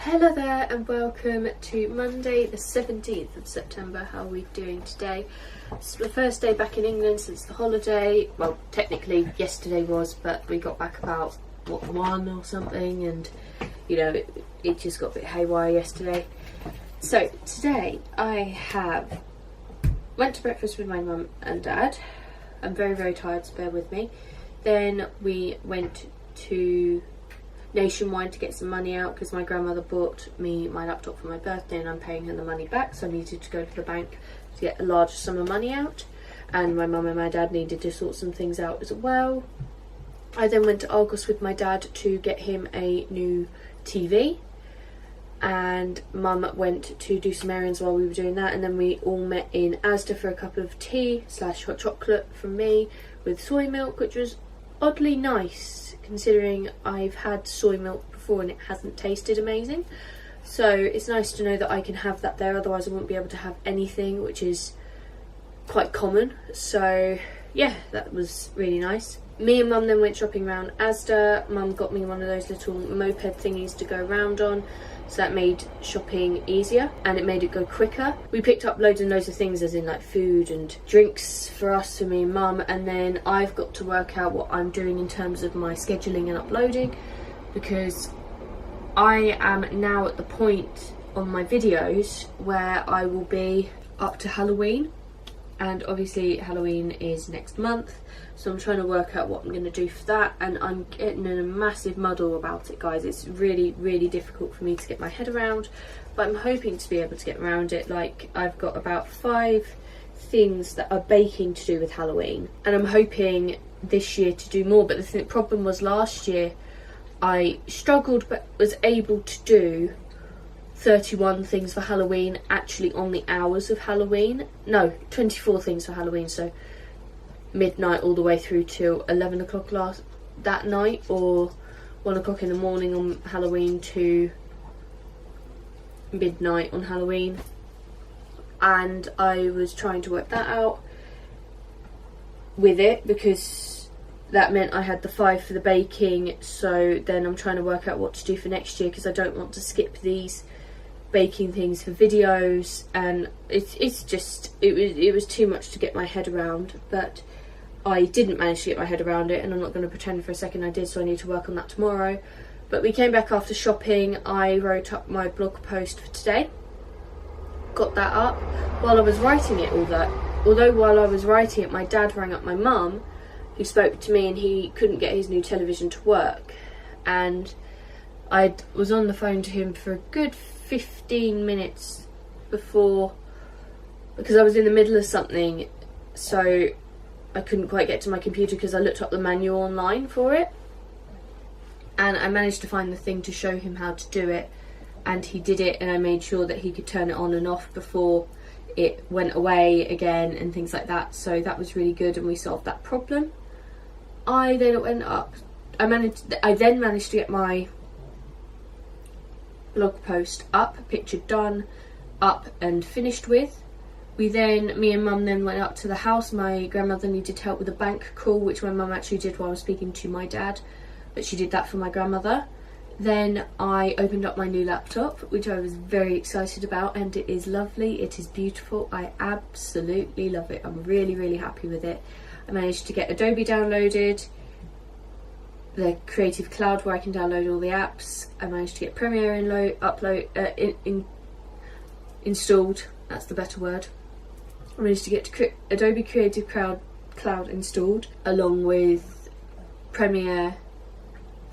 Hello there and welcome to Monday the 17th of September. How are we doing today? It's the first day back in England since the holiday. Well, technically yesterday was, but we got back about, 1 or something, and you know, it just got a bit haywire yesterday. So today I went to breakfast with my mum and dad. I'm very, very tired, so bear with me. Then we went to Nationwide to get some money out because my grandmother bought me my laptop for my birthday and I'm paying her the money back, so I needed to go to the bank to get a large sum of money out, and my mum and my dad needed to sort some things out as well. I then went to Argos with my dad to get him a new TV, and mum went to do some errands while we were doing that, and then we all met in Asda for a cup of tea / hot chocolate from me with soy milk, which was oddly nice considering I've had soy milk before and it hasn't tasted amazing. So it's nice to know that I can have that there, otherwise I wouldn't be able to have anything, which is quite common. So yeah, that was really nice. Me and mum then went shopping around Asda. Mum got me one of those little moped thingies to go around on, so that made shopping easier and it made it go quicker. We picked up loads and loads of things, as in like food and drinks for us, for me and mum, and then I've got to work out what I'm doing in terms of my scheduling and uploading, because I am now at the point on my videos where I will be up to Halloween, and obviously Halloween is next month, so I'm trying to work out what I'm going to do for that, and I'm getting in a massive muddle about it, guys. It's really, really difficult for me to get my head around, but I'm hoping to be able to get around it. Like, I've got about 5 things that are baking to do with Halloween, and I'm hoping this year to do more, but the problem was last year I struggled but was able to do 31 things for Halloween actually on the hours of Halloween. No, 24 things for Halloween, so midnight all the way through till 11 o'clock that night, or 1 o'clock in the morning on Halloween to midnight on Halloween. And I was trying to work that out with it because that meant I had the 5 for the baking, so then I'm trying to work out what to do for next year because I don't want to skip these baking things for videos, and it was too much to get my head around, but I didn't manage to get my head around it, and I'm not going to pretend for a second I did, so I need to work on that tomorrow. But we came back after shopping. I wrote up my blog post for today, got that up while I was writing it. Although while I was writing it, my dad rang up my mum, who spoke to me, and he couldn't get his new television to work, and I was on the phone to him for a good 15 minutes before, because I was in the middle of something, so I couldn't quite get to my computer because I looked up the manual online for it, and I managed to find the thing to show him how to do it, and he did it, and I made sure that he could turn it on and off before it went away again and things like that. So that was really good, and we solved that problem. I then managed to get my blog post up, picture done, up and finished with. Me and mum then went up to the house. My grandmother needed help with a bank call, which my mum actually did while I was speaking to my dad, but she did that for my grandmother. Then I opened up my new laptop, which I was very excited about, and it is lovely, it is beautiful, I absolutely love it. I'm really, really happy with it. I managed to get Adobe downloaded, the Creative Cloud where I can download all the apps. I managed to get Premiere installed, that's the better word. I managed to get Adobe Creative Cloud installed, along with Premiere,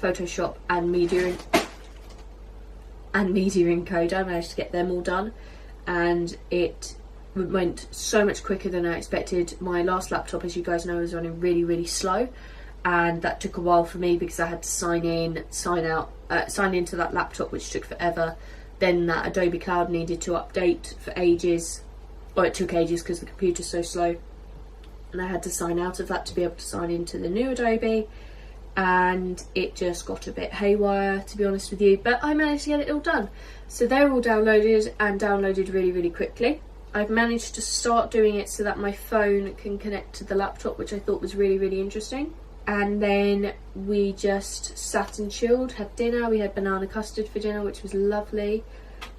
Photoshop and Media Encoder. I managed to get them all done, and it went so much quicker than I expected. My last laptop, as you guys know, was running really, really slow, and that took a while for me because I had to sign in, sign out, sign into that laptop, which took forever. Then that Adobe Cloud needed to update for ages, or it took ages because the computer's so slow, and I had to sign out of that to be able to sign into the new Adobe, and it just got a bit haywire, to be honest with you, but I managed to get it all done. So they're all downloaded, and downloaded really, really quickly. I've managed to start doing it so that my phone can connect to the laptop, which I thought was really, really interesting. and then we just sat and chilled, had dinner. We had banana custard for dinner, which was lovely,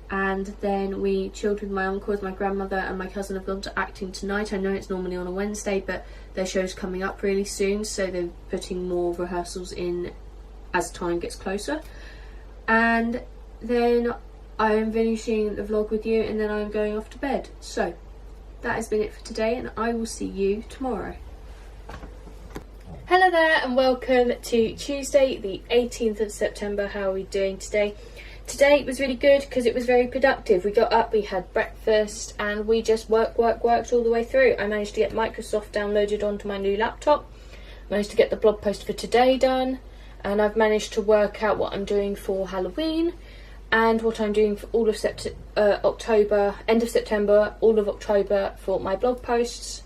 and then we chilled with my uncles. My grandmother and my cousin have gone to acting tonight. I know it's normally on a Wednesday, but their show's coming up really soon, so they're putting more rehearsals in as time gets closer. And then I am finishing the vlog with you, and then I'm going off to bed. So that has been it for today, and I will see you tomorrow. Hello there, and welcome to Tuesday the 18th of September. How are we doing today? Today was really good because it was very productive. We got up, we had breakfast, and we just worked all the way through. I managed to get Microsoft downloaded onto my new laptop, managed to get the blog post for today done, and I've managed to work out what I'm doing for Halloween and what I'm doing for all of October, end of September, all of October for my blog posts,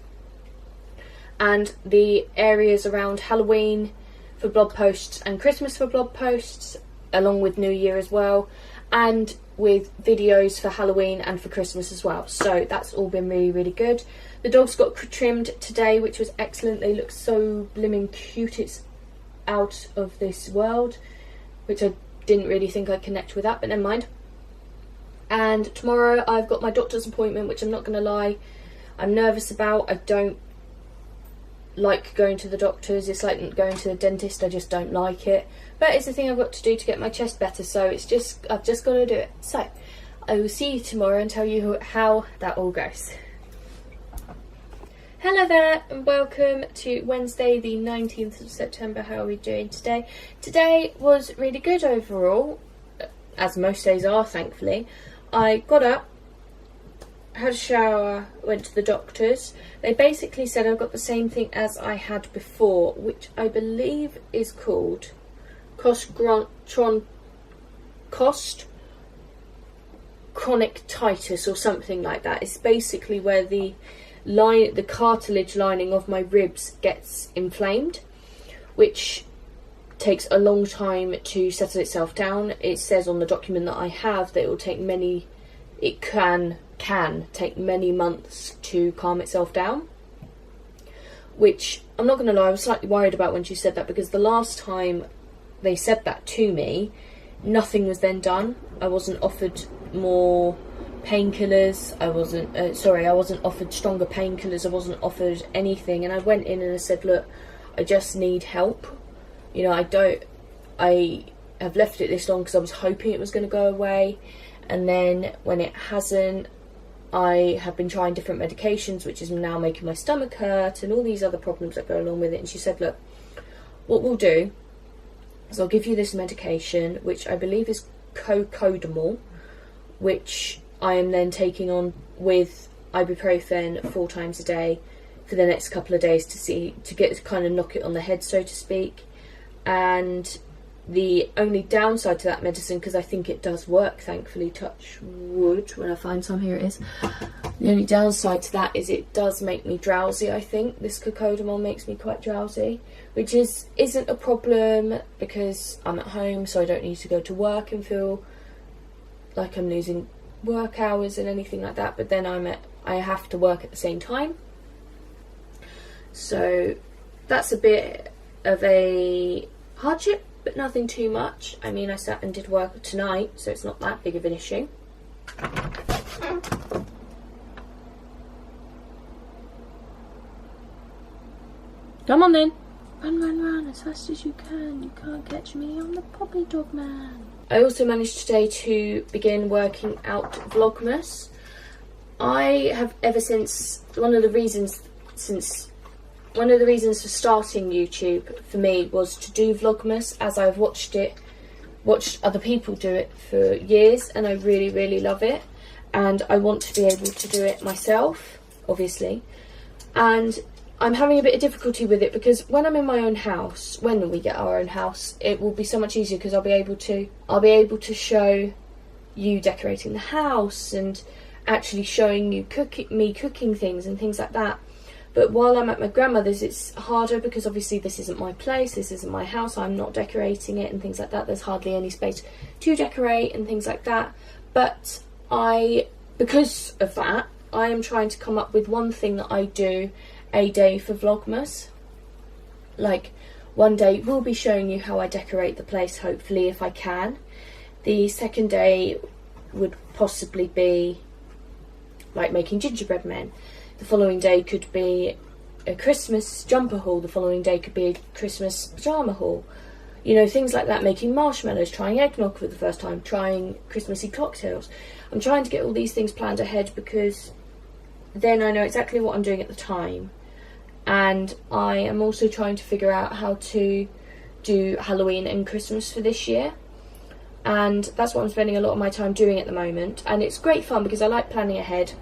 and the areas around Halloween for blog posts and Christmas for blog posts, along with New Year as well, and with videos for Halloween and for Christmas as well. So that's all been really, really good. The dogs got trimmed today, which was excellent. They look so blimmin' cute. It's out of this world, which I didn't really think I'd connect with that, but never mind. And tomorrow I've got my doctor's appointment, which I'm not going to lie, I'm nervous about. I don't like going to the doctors. It's like going to the dentist. I just don't like it, but it's the thing I've got to do to get my chest better, so I've just got to do it. So I will see you tomorrow and tell you how that all goes. Hello there, and welcome to Wednesday the 19th of September. How are we doing today? Today was really good overall, as most days are, thankfully. I got up, had a shower, went to the doctors. They basically said I've got the same thing as I had before, which I believe is called chronic-titis or something like that. It's basically where the cartilage lining of my ribs gets inflamed, which takes a long time to settle itself down. It says on the document that I have that it can take many months to calm itself down, which I'm not going to lie, I was slightly worried about when she said that, because the last time they said that to me, nothing was then done. I wasn't offered more painkillers, I wasn't offered stronger painkillers, I wasn't offered anything, and I went in and I said, look, I just need help. You know, I have left it this long because I was hoping it was going to go away, and then when it hasn't, I have been trying different medications, which is now making my stomach hurt and all these other problems that go along with it. And she said, look, what we'll do is I'll give you this medication, which I believe is cocodamol, which I am then taking on with ibuprofen 4 times a day for the next couple of days to kind of knock it on the head, so to speak. And the only downside to that medicine, because I think it does work, thankfully, touch wood, when I find some, here it is. The only downside to that is it does make me drowsy, I think. This cocodamol makes me quite drowsy, which isn't a problem because I'm at home, so I don't need to go to work and feel like I'm losing work hours and anything like that. But then I have to work at the same time, so that's a bit of a hardship, but nothing too much. I mean, I sat and did work tonight, so it's not that big of an issue. Come on then. Run as fast as you can. You can't catch me, I'm the Poppy Dog Man. I also managed today to begin working out Vlogmas. I have ever since, one of the reasons for starting YouTube for me was to do Vlogmas, as I've watched other people do it for years, and I really, really love it, and I want to be able to do it myself, obviously. And I'm having a bit of difficulty with it because when I'm in my own house, when we get our own house, it will be so much easier because I'll be able to show you decorating the house and actually showing you me cooking things and things like that. But while I'm at my grandmother's, it's harder because obviously this isn't my place, this isn't my house, I'm not decorating it and things like that. There's hardly any space to decorate and things like that. But because of that, I am trying to come up with one thing that I do a day for Vlogmas. Like one day will be showing you how I decorate the place, hopefully, if I can. The second day would possibly be like making gingerbread men. The following day could be a Christmas jumper haul. The following day could be a Christmas pyjama haul. You know, things like that, making marshmallows, trying eggnog for the first time, trying Christmassy cocktails. I'm trying to get all these things planned ahead because then I know exactly what I'm doing at the time. And I am also trying to figure out how to do Halloween and Christmas for this year. And that's what I'm spending a lot of my time doing at the moment. And it's great fun because I like planning ahead.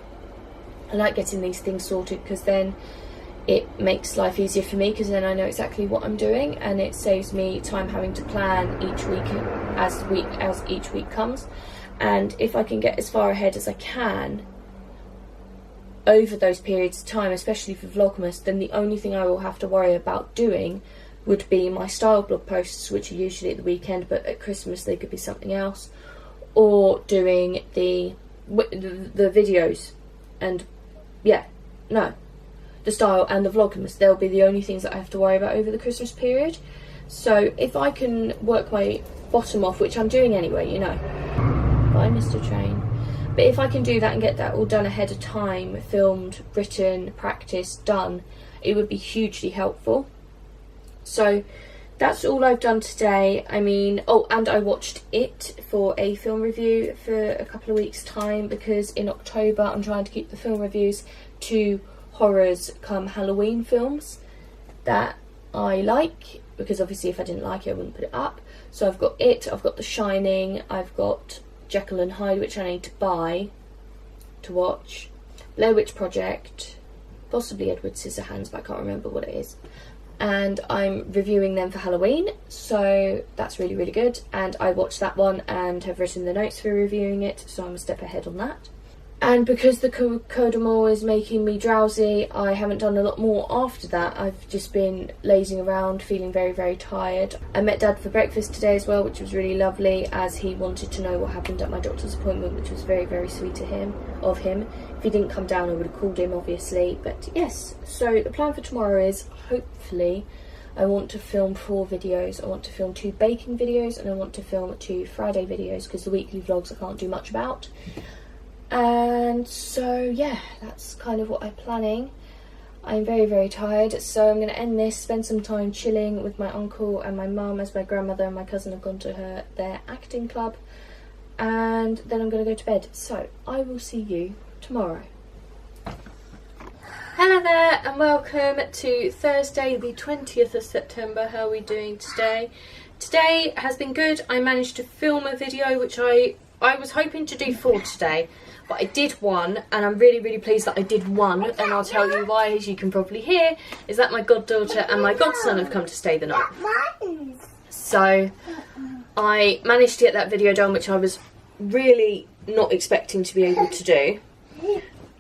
I like getting these things sorted because then it makes life easier for me, because then I know exactly what I'm doing, and it saves me time having to plan each week as each week comes. And if I can get as far ahead as I can over those periods of time, especially for Vlogmas, then the only thing I will have to worry about doing would be my style blog posts, which are usually at the weekend, but at Christmas they could be something else, or doing the videos, and the style and the Vlogmas. They'll be the only things that I have to worry about over the Christmas period. So if I can work my bottom off, which I'm doing anyway, you know. Bye, Mr. Train. But if I can do that and get that all done ahead of time, filmed, written, practiced, done, it would be hugely helpful. So that's all I've done today. I mean, oh, and I watched It for a film review for a couple of weeks' time, because in October I'm trying to keep the film reviews to horrors come Halloween films that I like, because obviously if I didn't like it I wouldn't put it up. So I've got It, I've got The Shining, I've got Jekyll and Hyde, which I need to buy to watch, Blair Witch Project, possibly Edward Scissorhands, but I can't remember what it is, and I'm reviewing them for Halloween, so that's really, really good. And I watched that one and have written the notes for reviewing it, so I'm a step ahead on that. And because the Codamol is making me drowsy, I haven't done a lot more after that. I've just been lazing around, feeling very, very tired. I met Dad for breakfast today as well, which was really lovely, as he wanted to know what happened at my doctor's appointment, which was very, very sweet of him. If he didn't come down, I would have called him, obviously. But yes, so the plan for tomorrow is, hopefully, I want to film 4 videos. I want to film 2 baking videos, and I want to film 2 Friday videos, because the weekly vlogs I can't do much about. And so yeah, that's kind of what I'm planning. I'm very, very tired, so I'm going to end this, spend some time chilling with my uncle and my mum, as my grandmother and my cousin have gone to their acting club, and then I'm going to go to bed. So I will see you tomorrow. Hello there, and welcome to Thursday the 20th of September. How are we doing today? Today has been good. I managed to film a video, which I was hoping to do 4 today, but I did 1, and I'm really, really pleased that I did 1, and I'll tell you why, as you can probably hear, is that my goddaughter and my godson have come to stay the night. So I managed to get that video done, which I was really not expecting to be able to do,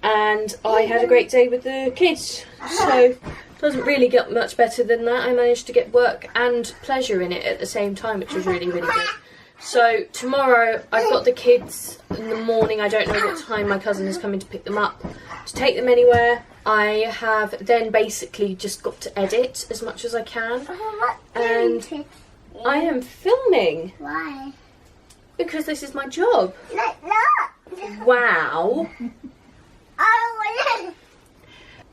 and I had a great day with the kids, so it doesn't really get much better than that. I managed to get work and pleasure in it at the same time, which was really, really good. So tomorrow I've got the kids in the morning. I don't know what time my cousin is coming to pick them up to take them anywhere. I have then basically just got to edit as much as I can. And I am filming. Why? Because this is my job. Look. Wow. Oh,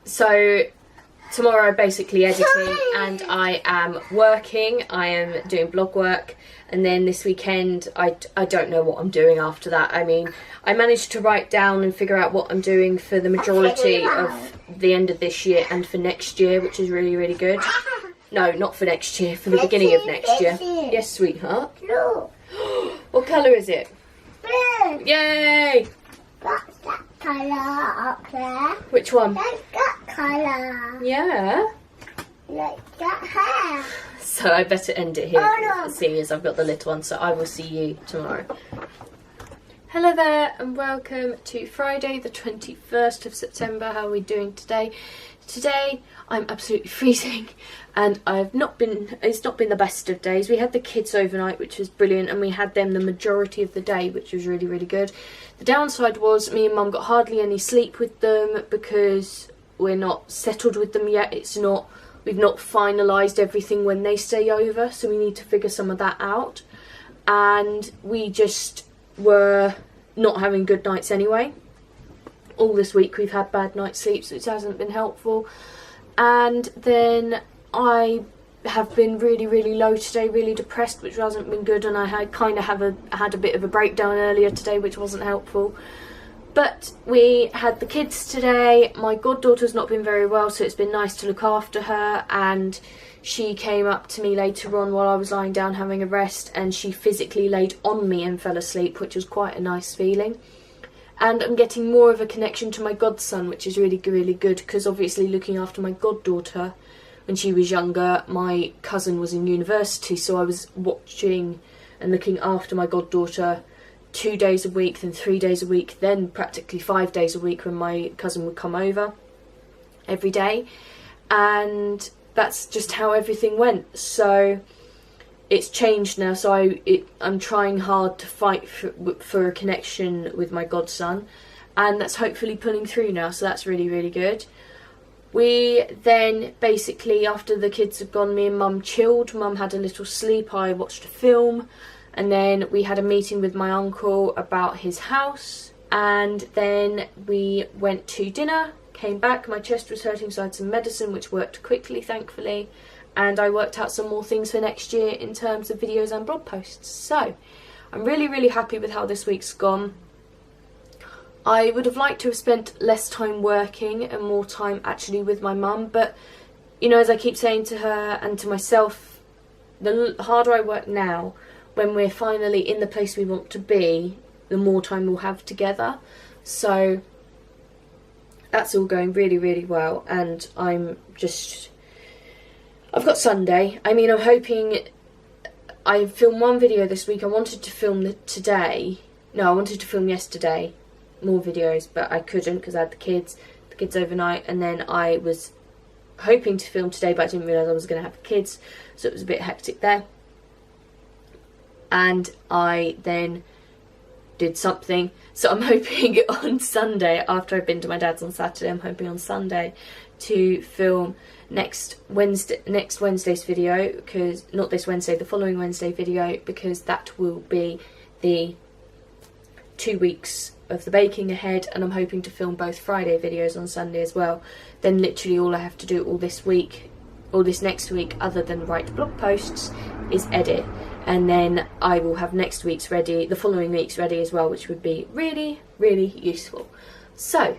So tomorrow I'm basically editing, and I am working. I am doing blog work. And then this weekend, I don't know what I'm doing after that. I mean, I managed to write down and figure out what I'm doing for the majority of the end of this year and for next year, which is really, really good. No, not for next year, for the beginning of next year. Yes, sweetheart. Look. What colour is it? Blue. Yay! What's that colour up there? Which one? That's that colour. Yeah. Like that hair. So I better end it here, Oh, no. seeing as I've got the little one, so I will see you tomorrow. Hello there, and welcome to Friday the 21st of September. How are we doing today? Today I'm absolutely freezing, and it's not been the best of days. We had the kids overnight, which was brilliant, and we had them the majority of the day, which was really, really good. The downside was me and Mum got hardly any sleep with them because we're not settled with them yet. It's not we've not finalised everything when they stay over, so we need to figure some of that out. And we just were not having good nights anyway. All this week we've had bad night sleeps, which hasn't been helpful. And then I have been really, really low today, really depressed, which hasn't been good, and I had had a bit of a breakdown earlier today, which wasn't helpful. But we had the kids today. My goddaughter's not been very well, so it's been nice to look after her, and she came up to me later on while I was lying down having a rest, and she physically laid on me and fell asleep, which was quite a nice feeling. And I'm getting more of a connection to my godson, which is really, really good, because obviously looking after my goddaughter when she was younger, my cousin was in university, so I was watching and looking after my goddaughter 2 days a week, then 3 days a week, then practically 5 days a week when my cousin would come over every day. And that's just how everything went. So it's changed now, so I'm trying hard to fight for a connection with my godson, and that's hopefully pulling through now, so that's really, really good. We then basically, after the kids had gone, me and Mum chilled. Mum had a little sleep, I watched a film, and then we had a meeting with my uncle about his house, and then we went to dinner, came back, my chest was hurting, so I had some medicine which worked quickly, thankfully, and I worked out some more things for next year in terms of videos and blog posts. So I'm really, really happy with how this week's gone. I would have liked to have spent less time working and more time actually with my mum, but you know, as I keep saying to her and to myself, the harder I work now, when we're finally in the place we want to be, the more time we'll have together. So that's all going really, really well, and I've got Sunday. I mean, I'm hoping. I filmed one video this week. I wanted to film today. No, I wanted to film yesterday more videos, but I couldn't because I had the kids overnight, and then I was hoping to film today, but I didn't realise I was going to have the kids, so it was a bit hectic there. And I then did something, so I'm hoping on Sunday, after I've been to my dad's on Saturday, I'm hoping on Sunday to film next Wednesday's video, because not this Wednesday, the following Wednesday video, because that will be the 2 weeks of the baking ahead, and I'm hoping to film both Friday videos on Sunday as well. Then literally all I have to do all this next week, other than write blog posts, is edit, and then I will have next week's ready, the following week's ready as well, which would be really, really useful. So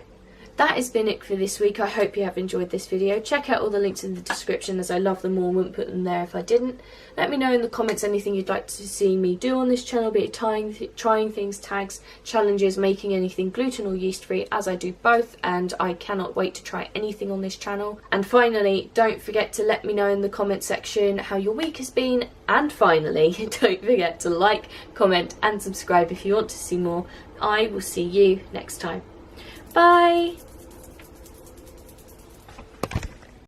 that has been it for this week. I hope you have enjoyed this video. Check out all the links in the description, as I love them all and wouldn't put them there if I didn't. Let me know in the comments anything you'd like to see me do on this channel, be it trying things, tags, challenges, making anything gluten or yeast free, as I do both, and I cannot wait to try anything on this channel. And finally, don't forget to let me know in the comment section how your week has been, and finally, don't forget to like, comment and subscribe if you want to see more. I will see you next time. Bye!